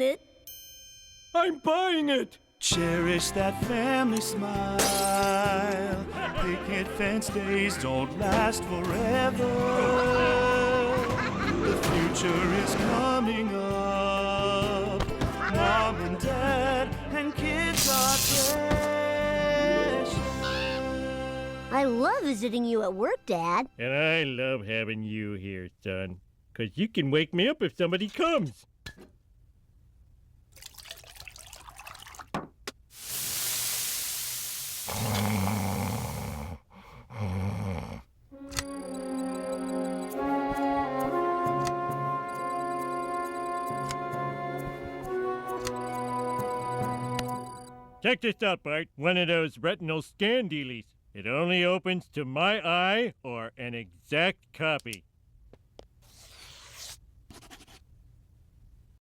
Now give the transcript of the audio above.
it. I'm buying it! Cherish that family smile. Picket fence days don't last forever. The future is coming up. Mom and Dad and kids are fresh. I love visiting you at work, Dad. And I love having you here, son. 'Cause you can wake me up if somebody comes. Check this out, Bart. One of those retinal scan dealies. It only opens to my eye or an exact copy.